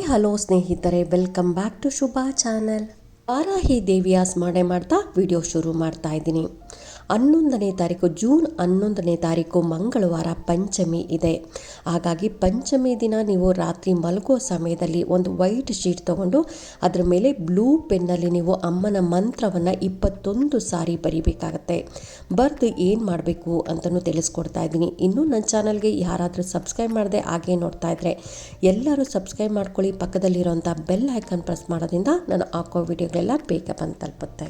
Hi hello ಸ್ನೇಹಿತರೆ, welcome back to Shubha channel. Varahi ದೇವಿಯ ಸ್ಮರಣೆ ಮಾಡ್ತಾ ವಿಡಿಯೋ ಶುರು ಮಾಡ್ತಾ ಇದ್ದೀನಿ. 11ನೇ ತಾರೀಕು ಜೂನ್ 11ನೇ ತಾರೀಕು ಮಂಗಳವಾರ ಪಂಚಮಿ ಇದೆ. ಹಾಗಾಗಿ ಪಂಚಮಿ ದಿನ ನೀವು ರಾತ್ರಿ ಮಲಗೋ ಸಮಯದಲ್ಲಿ ಒಂದು ವೈಟ್ ಶೀಟ್ ತಗೊಂಡು ಅದರ ಮೇಲೆ ಬ್ಲೂ ಪೆನ್ನಲ್ಲಿ ನೀವು ಅಮ್ಮನ ಮಂತ್ರವನ್ನು 21 ಸಾರಿ ಬರಿಬೇಕಾಗತ್ತೆ. ಬರೆದು ಏನು ಮಾಡಬೇಕು ಅಂತಲೂ ತಿಳಿಸ್ಕೊಡ್ತಾ ಇದ್ದೀನಿ. ಇನ್ನೂ ನನ್ನ ಚಾನಲ್ಗೆ ಯಾರಾದರೂ ಸಬ್ಸ್ಕ್ರೈಬ್ ಮಾಡದೆ ಹಾಗೆ ನೋಡ್ತಾ ಇದ್ದರೆ ಎಲ್ಲರೂ ಸಬ್ಸ್ಕ್ರೈಬ್ ಮಾಡ್ಕೊಳ್ಳಿ. ಪಕ್ಕದಲ್ಲಿರೋಂಥ ಬೆಲ್ ಐಕಾನ್ ಪ್ರೆಸ್ ಮಾಡೋದ್ರಿಂದ ನಾನು ಹಾಕೋ ವಿಡಿಯೋಗಳೆಲ್ಲ ಬೇಗ ಬಂದು ತಲುಪುತ್ತೆ.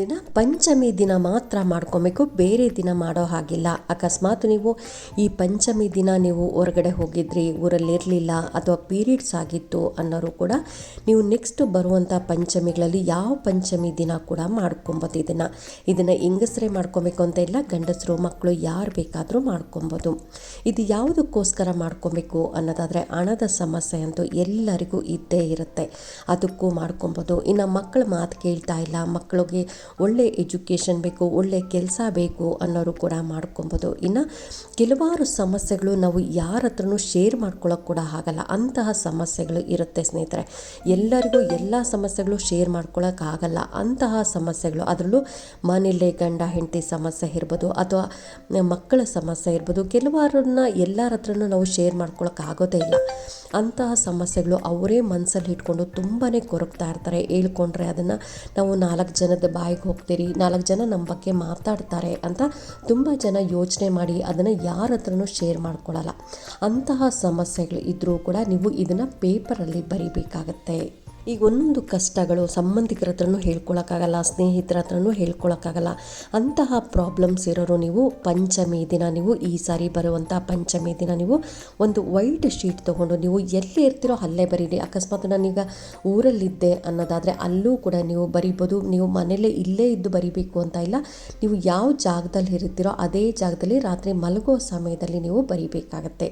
ದಿನ ಪಂಚಮಿ ದಿನ ಮಾತ್ರ ಮಾಡ್ಕೊಬೇಕು, ಬೇರೆ ದಿನ ಮಾಡೋ ಹಾಗಿಲ್ಲ. ಅಕಸ್ಮಾತ್ ನೀವು ಈ ಪಂಚಮಿ ದಿನ ನೀವು ಹೊರಗಡೆ ಹೋಗಿದ್ರಿ, ಊರಲ್ಲಿರಲಿಲ್ಲ ಅಥವಾ ಪೀರಿಯಡ್ಸ್ ಆಗಿತ್ತು ಅನ್ನೋರು ಕೂಡ ನೀವು ನೆಕ್ಸ್ಟ್ ಬರುವಂಥ ಪಂಚಮಿಗಳಲ್ಲಿ ಯಾವ ಪಂಚಮಿ ದಿನ ಕೂಡ ಮಾಡ್ಕೊಬೋದು. ಇದನ್ನು ಹೆಂಗಸರೇ ಮಾಡ್ಕೊಬೇಕು ಅಂತ ಇಲ್ಲ, ಗಂಡಸರು ಮಕ್ಕಳು ಯಾರು ಬೇಕಾದರೂ ಮಾಡ್ಕೊಬೋದು. ಇದು ಯಾವುದಕ್ಕೋಸ್ಕರ ಮಾಡ್ಕೊಬೇಕು ಅನ್ನೋದಾದರೆ ಹಣದ ಸಮಸ್ಯೆ ಅಂತೂ ಎಲ್ಲರಿಗೂ ಇದ್ದೇ ಇರುತ್ತೆ, ಅದಕ್ಕೂ ಮಾಡ್ಕೊಬೋದು. ಇನ್ನು ಮಕ್ಕಳ ಮಾತು ಕೇಳ್ತಾ ಇಲ್ಲ, ಮಕ್ಕಳಿಗೆ ಒಳ್ಳೆ ಎಜುಕೇಷನ್ ಬೇಕು, ಒಳ್ಳೆ ಕೆಲಸ ಬೇಕು ಅನ್ನೋರು ಕೂಡ ಮಾಡ್ಕೊಬೋದು. ಇನ್ನು ಕೆಲವಾರು ಸಮಸ್ಯೆಗಳು ನಾವು ಯಾರ ಹತ್ರನೂ ಶೇರ್ ಮಾಡ್ಕೊಳ್ಳೋಕೆ ಕೂಡ ಆಗಲ್ಲ, ಅಂತಹ ಸಮಸ್ಯೆಗಳು ಇರುತ್ತೆ ಸ್ನೇಹಿತರೆ. ಎಲ್ಲರಿಗೂ ಎಲ್ಲ ಸಮಸ್ಯೆಗಳು ಶೇರ್ ಮಾಡ್ಕೊಳ್ಳೋಕೆ ಆಗಲ್ಲ. ಅಂತಹ ಸಮಸ್ಯೆಗಳು, ಅದರಲ್ಲೂ ಮನೆಯಲ್ಲೇ ಗಂಡ ಹೆಂಡತಿ ಸಮಸ್ಯೆ ಇರ್ಬೋದು ಅಥವಾ ಮಕ್ಕಳ ಸಮಸ್ಯೆ ಇರ್ಬೋದು, ಕೆಲವಾರನ್ನ ಎಲ್ಲರ ಹತ್ರನೂ ನಾವು ಶೇರ್ ಮಾಡ್ಕೊಳ್ಳೋಕೆ ಆಗೋದೇ ಇಲ್ಲ. ಅಂತಹ ಸಮಸ್ಯೆಗಳು ಅವರೇ ಮನಸ್ಸಲ್ಲಿ ಇಟ್ಕೊಂಡು ತುಂಬಾ ಕೊರಗ್ತಾ ಇರ್ತಾರೆ. ಹೇಳ್ಕೊಂಡ್ರೆ ಅದನ್ನು ನಾವು 4 ಜನದ ಬಾಯಿಗೆ ಹೋಗ್ತೀರಿ, 4 ಜನ ನಮ್ಮ ಬಗ್ಗೆ ಮಾತಾಡ್ತಾರೆ ಅಂತ ತುಂಬ ಜನ ಯೋಚನೆ ಮಾಡಿ ಅದನ್ನು ಯಾರ ಹತ್ರನೂ ಶೇರ್ ಮಾಡ್ಕೊಳ್ಳಲ್ಲ. ಅಂತಹ ಸಮಸ್ಯೆಗಳು ಇದ್ದರೂ ಕೂಡ ನೀವು ಇದನ್ನು ಪೇಪರಲ್ಲಿ ಬರಿಬೇಕಾಗತ್ತೆ. ಈಗ ಒಂದೊಂದು ಕಷ್ಟಗಳು ಸಂಬಂಧಿಕರ ಹತ್ರನೂ ಹೇಳ್ಕೊಳಕ್ಕಾಗಲ್ಲ, ಸ್ನೇಹಿತರ ಹತ್ರನೂ ಹೇಳ್ಕೊಳಕ್ಕಾಗಲ್ಲ. ಅಂತಹ ಪ್ರಾಬ್ಲಮ್ಸ್ ಇರೋರು ನೀವು ಪಂಚಮಿ ದಿನ, ನೀವು ಈ ಸಾರಿ ಬರುವಂಥ ಪಂಚಮಿ ದಿನ ನೀವು ಒಂದು ವೈಟ್ ಶೀಟ್ ತೊಗೊಂಡು ನೀವು ಎಲ್ಲಿ ಇರ್ತೀರೋ ಅಲ್ಲೇ ಬರೀರಿ. ಅಕಸ್ಮಾತ್ ನಾನೀಗ ಊರಲ್ಲಿದ್ದೆ ಅನ್ನೋದಾದರೆ ಅಲ್ಲೂ ಕೂಡ ನೀವು ಬರಿಬೋದು. ನೀವು ಮನೇಲೇ ಇಲ್ಲೇ ಇದ್ದು ಬರಿಬೇಕು ಅಂತ ಇಲ್ಲ, ನೀವು ಯಾವ ಜಾಗದಲ್ಲಿ ಇರ್ತೀರೋ ಅದೇ ಜಾಗದಲ್ಲಿ ರಾತ್ರಿ ಮಲಗೋ ಸಮಯದಲ್ಲಿ ನೀವು ಬರಿಬೇಕಾಗತ್ತೆ.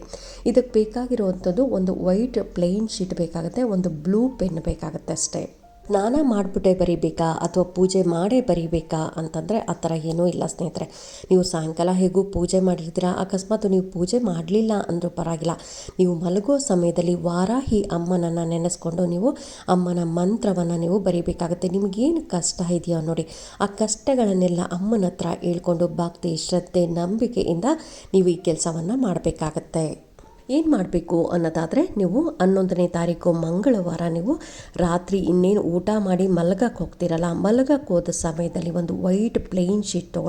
ಇದಕ್ಕೆ ಬೇಕಾಗಿರುವಂಥದ್ದು ಒಂದು ವೈಟ್ ಪ್ಲೇನ್ ಶೀಟ್ ಬೇಕಾಗುತ್ತೆ, ಒಂದು ಬ್ಲೂ ಪೆನ್ ಬೇಕಾಗುತ್ತೆ ಅಷ್ಟೇ. ಸ್ನಾನ ಮಾಡಿಬಿಟ್ಟೆ ಬರಿಬೇಕಾ ಅಥವಾ ಪೂಜೆ ಮಾಡೇ ಬರಿಬೇಕಾ ಅಂತಂದರೆ ಆ ಥರ ಏನೂ ಇಲ್ಲ ಸ್ನೇಹಿತರೆ. ನೀವು ಸಾಯಂಕಾಲ ಹೇಗೂ ಪೂಜೆ ಮಾಡಿರ್ತೀರ, ಅಕಸ್ಮಾತ್ ನೀವು ಪೂಜೆ ಮಾಡಲಿಲ್ಲ ಅಂದರೂ ಪರವಾಗಿಲ್ಲ, ನೀವು ಮಲಗೋ ಸಮಯದಲ್ಲಿ ವಾರಾಹಿ ಅಮ್ಮನನ್ನು ನೆನೆಸ್ಕೊಂಡು ನೀವು ಅಮ್ಮನ ಮಂತ್ರವನ್ನು ನೀವು ಬರಿಬೇಕಾಗುತ್ತೆ. ನಿಮಗೇನು ಕಷ್ಟ ಇದೆಯೋ ನೋಡಿ, ಆ ಕಷ್ಟಗಳನ್ನೆಲ್ಲ ಅಮ್ಮನ ಹತ್ರ ಹೇಳ್ಕೊಂಡು ಭಕ್ತಿ ಶ್ರದ್ಧೆ ನಂಬಿಕೆಯಿಂದ ನೀವು ಈ ಕೆಲಸವನ್ನು ಮಾಡಬೇಕಾಗತ್ತೆ. ಏನು ಮಾಡಬೇಕು ಅನ್ನೋದಾದರೆ ನೀವು 11ನೇ ತಾರೀಕು ಮಂಗಳವಾರ ನೀವು ರಾತ್ರಿ ಇನ್ನೇನು ಊಟ ಮಾಡಿ ಮಲಗಕ್ಕೆ ಹೋಗ್ತಿರಲ್ಲ, ಮಲಗಕ್ಕೆ ಹೋದ ಸಮಯದಲ್ಲಿ ಒಂದು ವೈಟ್ ಪ್ಲೇನ್ ಶೀಟ್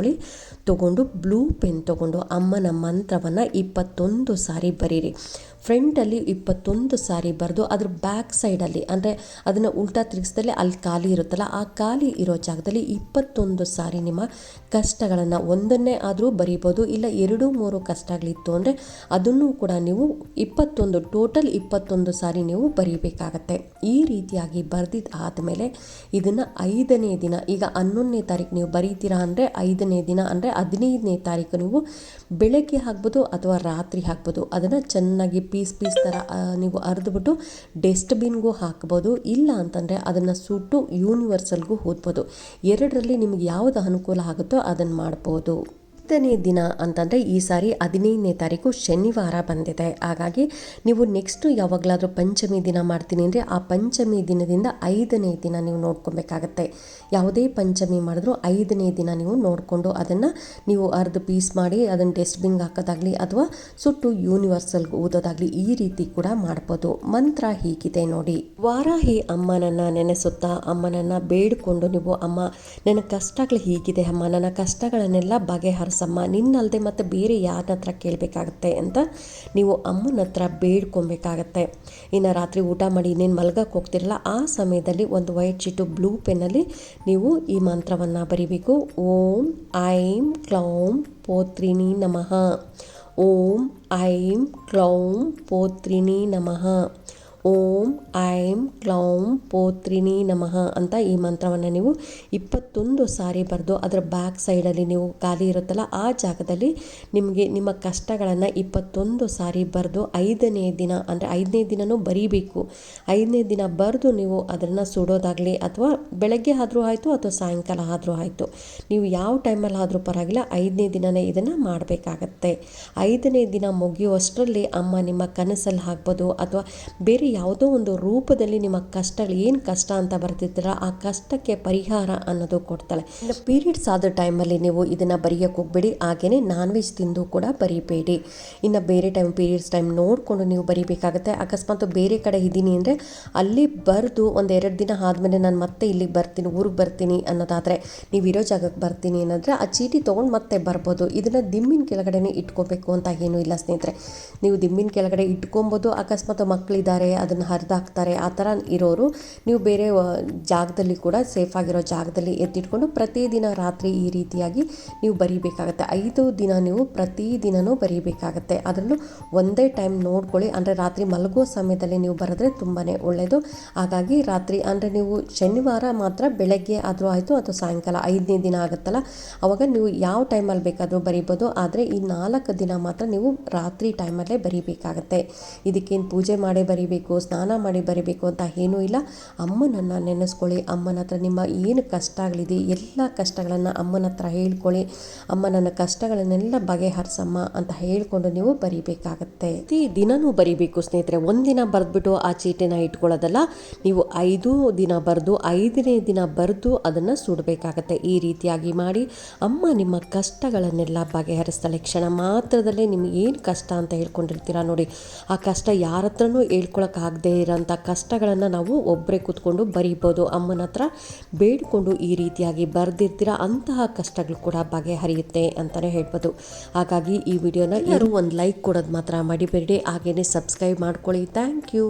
ತೊಗೊಂಡು ಬ್ಲೂ ಪೆನ್ ತೊಗೊಂಡು ಅಮ್ಮನ ಮಂತ್ರವನ್ನು 21 ಸಾರಿ ಬರೀರಿ. ಫ್ರಂಟಲ್ಲಿ 21 ಸಾರಿ ಬರೆದು ಅದ್ರ ಬ್ಯಾಕ್ ಸೈಡಲ್ಲಿ ಅಂದರೆ ಅದನ್ನು ಉಲ್ಟಾ ತಿರುಗಿಸ್ದಲ್ಲಿ ಅಲ್ಲಿ ಖಾಲಿ ಇರುತ್ತಲ್ಲ, ಆ ಖಾಲಿ ಇರೋ ಜಾಗದಲ್ಲಿ 21 ಸಾರಿ ನಿಮ್ಮ ಕಷ್ಟಗಳನ್ನು ಒಂದನ್ನೇ ಆದರೂ ಬರಿಬೋದು, ಇಲ್ಲ 2-3 ಕಷ್ಟಗಳಿತ್ತು ಅಂದರೆ ಅದನ್ನು ಕೂಡ ನೀವು 21 21 ಸಾರಿ ನೀವು ಬರೀಬೇಕಾಗತ್ತೆ. ಈ ರೀತಿಯಾಗಿ ಬರೆದಿದ್ದು ಆದಮೇಲೆ ಇದನ್ನು 5ನೇ ದಿನ, ಈಗ 11ನೇ ತಾರೀಕು ನೀವು ಬರೀತೀರಾ ಅಂದರೆ 5ನೇ ದಿನ ಅಂದರೆ 15ನೇ ತಾರೀಕು ನೀವು ಬೆಳಗ್ಗೆ ಹಾಕ್ಬೋದು ಅಥವಾ ರಾತ್ರಿ ಹಾಕ್ಬೋದು. ಅದನ್ನು ಚೆನ್ನಾಗಿ ಪೀಸ್ ಥರ ನೀವು ಅರ್ದ್ಬಿಟ್ಟು ಡಸ್ಟ್ಬಿನ್ಗೂ ಹಾಕ್ಬೋದು, ಇಲ್ಲ ಅಂತಂದರೆ ಅದನ್ನು ಸುಟ್ಟು ಯೂನಿವರ್ಸಲ್ಗೂ ಓದ್ಬೋದು. ಎರಡರಲ್ಲಿ ನಿಮ್ಗೆ ಯಾವುದು ಅನುಕೂಲ ಆಗುತ್ತೋ ಅದನ್ನು ಮಾಡ್ಬೋದು. 5ನೇ ದಿನ ಅಂತಂದರೆ ಈ ಸಾರಿ 15ನೇ ತಾರೀಕು ಶನಿವಾರ ಬಂದಿದೆ. ಹಾಗಾಗಿ ನೀವು ನೆಕ್ಸ್ಟು ಯಾವಾಗಲಾದರೂ ಪಂಚಮಿ ದಿನ ಮಾಡ್ತೀನಿ ಅಂದರೆ ಆ ಪಂಚಮಿ ದಿನದಿಂದ 5ನೇ ದಿನ ನೀವು ನೋಡ್ಕೊಬೇಕಾಗತ್ತೆ. ಯಾವುದೇ ಪಂಚಮಿ ಮಾಡಿದ್ರೂ 5ನೇ ದಿನ ನೀವು ನೋಡಿಕೊಂಡು ಅದನ್ನು ನೀವು ಅರ್ಧ ಪೀಸ್ ಮಾಡಿ ಅದನ್ನು ಡಸ್ಟ್ಬಿನ್ಗೆ ಹಾಕೋದಾಗಲಿ ಅಥವಾ ಸುಟ್ಟು ಯೂನಿವರ್ಸಲ್ಗೆ ಓದೋದಾಗಲಿ ಈ ರೀತಿ ಕೂಡ ಮಾಡ್ಬೋದು. ಮಂತ್ರ ಹೀಗಿದೆ ನೋಡಿ. ವಾರಾಹಿ ಅಮ್ಮನನ್ನು ನೆನೆಸುತ್ತಾ ಅಮ್ಮನನ್ನು ಬೇಡಿಕೊಂಡು ನೀವು ಅಮ್ಮ ನನ್ನ ಕಷ್ಟಗಳು ಹೀಗಿದೆ ಅಮ್ಮ, ನನ್ನ ಕಷ್ಟಗಳನ್ನೆಲ್ಲ ಬಗೆಹರಿಸಮ್ಮ, ನಿನ್ನಲ್ಲದೆ ಮತ್ತು ಬೇರೆ ಯಾರ ಹತ್ರ ಕೇಳಬೇಕಾಗತ್ತೆ ಅಂತ ನೀವು ಅಮ್ಮನ ಹತ್ರ ಬೇಡ್ಕೊಬೇಕಾಗತ್ತೆ. ಇನ್ನು ರಾತ್ರಿ ಊಟ ಮಾಡಿ ಇನ್ನೇನು ಮಲ್ಗಕ್ಕೆ ಹೋಗ್ತಿರಲ್ಲ ಆ ಸಮಯದಲ್ಲಿ ಒಂದು ವೈಟ್ ಶೀಟು ಬ್ಲೂ ಪೆನ್ನಲ್ಲಿ ನೀವು ಈ ಮಂತ್ರವನ್ನು ಬರಿಬೇಕು. ಓಂ ಐಂ ಕ್ಲೌಂ ಪೋತ್ರಿಣಿ ನಮಃ, ಓಂ ಐಂ ಕ್ಲೌಂ ಪೋತ್ರಿಣಿ ನಮಃ, ಓಂ ಐಂ ಕ್ಲೌಂ ಪೋತ್ರಿಣಿ ನಮಃ ಅಂತ ಈ ಮಂತ್ರವನ್ನು ನೀವು 21 ಸಾರಿ ಬರೆದು ಅದರ ಬ್ಯಾಕ್ ಸೈಡಲ್ಲಿ ನೀವು ಖಾಲಿ ಇರುತ್ತಲ್ಲ ಆ ಜಾಗದಲ್ಲಿ ನಿಮಗೆ ನಿಮ್ಮ ಕಷ್ಟಗಳನ್ನು 21 ಸಾರಿ ಬರೆದು 5ನೇ ದಿನ ಅಂದರೆ 5ನೇ ದಿನವೂ ಬರೀಬೇಕು. 5ನೇ ದಿನ ಬರೆದು ನೀವು ಅದನ್ನು ಸುಡೋದಾಗಲಿ ಅಥವಾ ಬೆಳಗ್ಗೆ ಆದರೂ ಆಯಿತು ಅಥವಾ ಸಾಯಂಕಾಲ ಆದರೂ ಆಯಿತು, ನೀವು ಯಾವ ಟೈಮಲ್ಲಿ ಆದರೂ ಪರವಾಗಿಲ್ಲ 5ನೇ ದಿನವೇ ಇದನ್ನು ಮಾಡಬೇಕಾಗತ್ತೆ. 5ನೇ ದಿನ ಮುಗಿಯುವಷ್ಟರಲ್ಲಿ ಅಮ್ಮ ನಿಮ್ಮ ಕನಸಲ್ಲಿ ಆಗ್ಬೋದು ಅಥವಾ ಬೇರೆ ಯಾವುದೋ ಒಂದು ರೂಪದಲ್ಲಿ ನಿಮ್ಮ ಕಷ್ಟಗಳು ಏನು ಕಷ್ಟ ಅಂತ ಬರ್ತಿರ್ತೀರ ಆ ಕಷ್ಟಕ್ಕೆ ಪರಿಹಾರ ಅನ್ನೋದು ಕೊಡ್ತಾಳೆ. ಇನ್ನು ಪೀರಿಯಡ್ಸ್ ಆದ ಟೈಮಲ್ಲಿ ನೀವು ಇದನ್ನು ಬರೆಯೋಕ್ಕೆ ಹೋಗ್ಬೇಡಿ. ಹಾಗೆಯೇ ನಾನ್ ವೆಜ್ ತಿಂದು ಕೂಡ ಬರಿಬೇಡಿ. ಇನ್ನು ಬೇರೆ ಟೈಮ್ ಪೀರಿಯಡ್ಸ್ ಟೈಮ್ ನೋಡಿಕೊಂಡು ನೀವು ಬರಿಬೇಕಾಗುತ್ತೆ. ಅಕಸ್ಮಾತ್ ಬೇರೆ ಕಡೆ ಇದ್ದೀನಿ ಅಂದರೆ ಅಲ್ಲಿ ಬರೆದು ಒಂದು 2 ದಿನ ಆದಮೇಲೆ ನಾನು ಮತ್ತೆ ಇಲ್ಲಿಗೆ ಬರ್ತೀನಿ, ಊರಿಗೆ ಬರ್ತೀನಿ ಅನ್ನೋದಾದರೆ, ನೀವು ಇರೋ ಜಾಗಕ್ಕೆ ಬರ್ತೀನಿ ಅನ್ನೋದ್ರೆ ಆ ಚೀಟಿ ತೊಗೊಂಡು ಮತ್ತೆ ಬರ್ಬೋದು. ಇದನ್ನು ದಿಮ್ಮಿನ ಕೆಳಗಡೆ ಇಟ್ಕೋಬೇಕು ಅಂತ ಏನೂ ಇಲ್ಲ ಸ್ನೇಹಿತರೆ. ನೀವು ದಿಮ್ಮಿನ ಕೆಳಗಡೆ ಇಟ್ಕೊಬೋದು. ಅಕಸ್ಮಾತ್ ಮಕ್ಕಳಿದ್ದಾರೆ ಅದನ್ನು ಹರಿದಾಕ್ತಾರೆ ಆ ಥರ ಇರೋರು ನೀವು ಬೇರೆ ಜಾಗದಲ್ಲಿ ಕೂಡ ಸೇಫ್ ಆಗಿರೋ ಜಾಗದಲ್ಲಿ ಎತ್ತಿಟ್ಕೊಂಡು ಪ್ರತಿದಿನ ರಾತ್ರಿ ಈ ರೀತಿಯಾಗಿ ನೀವು ಬರೀಬೇಕಾಗತ್ತೆ. 5 ದಿನ ನೀವು ಪ್ರತಿದಿನವೂ ಬರೀಬೇಕಾಗತ್ತೆ. ಅದರಲ್ಲೂ ಒಂದೇ ಟೈಮ್ ನೋಡ್ಕೊಳ್ಳಿ. ಅಂದರೆ ರಾತ್ರಿ ಮಲಗೋ ಸಮಯದಲ್ಲಿ ನೀವು ಬರೆದ್ರೆ ತುಂಬಾ ಒಳ್ಳೆಯದು. ಹಾಗಾಗಿ ರಾತ್ರಿ ಅಂದರೆ ನೀವು ಶನಿವಾರ ಮಾತ್ರ ಬೆಳಗ್ಗೆ ಆದರೂ ಆಯಿತು ಅಥವಾ ಸಾಯಂಕಾಲ 5ನೇ ದಿನ ಆಗುತ್ತಲ್ಲ ಆವಾಗ ನೀವು ಯಾವ ಟೈಮಲ್ಲಿ ಬೇಕಾದರೂ ಬರಿಬೋದು. ಆದರೆ ಈ 4 ದಿನ ಮಾತ್ರ ನೀವು ರಾತ್ರಿ ಟೈಮಲ್ಲೇ ಬರೀಬೇಕಾಗತ್ತೆ. ಇದಕ್ಕೇನು ಪೂಜೆ ಮಾಡೇ ಬರಿಬೇಕು, ಸ್ನಾನ ಮಾಡಿ ಬರಿಬೇಕು ಅಂತ ಏನೂ ಇಲ್ಲ. ಅಮ್ಮನನ್ನು ನೆನೆಸ್ಕೊಳ್ಳಿ. ಅಮ್ಮನ ಹತ್ರ ನಿಮ್ಮ ಏನು ಕಷ್ಟಗಳಿದೆ ಎಲ್ಲ ಕಷ್ಟಗಳನ್ನು ಅಮ್ಮನ ಹತ್ರ ಹೇಳ್ಕೊಳ್ಳಿ. ಅಮ್ಮ ನನ್ನ ಕಷ್ಟಗಳನ್ನೆಲ್ಲ ಬಗೆಹರಿಸಮ್ಮ ಅಂತ ಹೇಳ್ಕೊಂಡು ನೀವು ಬರಿಬೇಕಾಗತ್ತೆ. ಪ್ರತಿ ದಿನವೂ ಬರಿಬೇಕು ಸ್ನೇಹಿತರೆ. ಒಂದಿನ ಬರೆದ್ಬಿಟ್ಟು ಆ ಚೀಟಿನ ಇಟ್ಕೊಳ್ಳೋದಲ್ಲ. ನೀವು 5 ದಿನ ಬರೆದು 5ನೇ ದಿನ ಬರೆದು ಅದನ್ನು ಸುಡಬೇಕಾಗತ್ತೆ. ಈ ರೀತಿಯಾಗಿ ಮಾಡಿ ಅಮ್ಮ ನಿಮ್ಮ ಕಷ್ಟಗಳನ್ನೆಲ್ಲ ಬಗೆಹರಿಸ್ತಾಳೆ. ಕ್ಷಣ ಮಾತ್ರದಲ್ಲೇ ನಿಮ್ಗೆ ಏನು ಕಷ್ಟ ಅಂತ ಹೇಳ್ಕೊಂಡಿರ್ತೀರ ನೋಡಿ, ಆ ಕಷ್ಟ ಯಾರ ಹತ್ರನೂ ಹೇಳ್ಕೊಳಕ್ಕಾಗದೇ ಇರೋಂಥ ಕಷ್ಟಗಳನ್ನು ನಾವು ಒಬ್ಬರೇ ಕೂತ್ಕೊಂಡು ಬರೀಬೋದು. ಅಮ್ಮನ ಹತ್ರ ಬೇಡಿಕೊಂಡು ಈ ರೀತಿಯಾಗಿ ಬರೆದಿರ್ತೀರ, ಅಂತಹ ಕಷ್ಟಗಳು ಕೂಡ ಬಗೆಹರಿಯುತ್ತೆ ಅಂತಲೇ ಹೇಳ್ಬೋದು. ಹಾಗಾಗಿ ಈ ವಿಡಿಯೋನ ಯಾರು ಒಂದು ಲೈಕ್ ಕೊಡೋದು ಮಾತ್ರ ಮರಿಬೇಡಿ. ಹಾಗೆಯೇ ಸಬ್ಸ್ಕ್ರೈಬ್ ಮಾಡ್ಕೊಳ್ಳಿ. Thank you.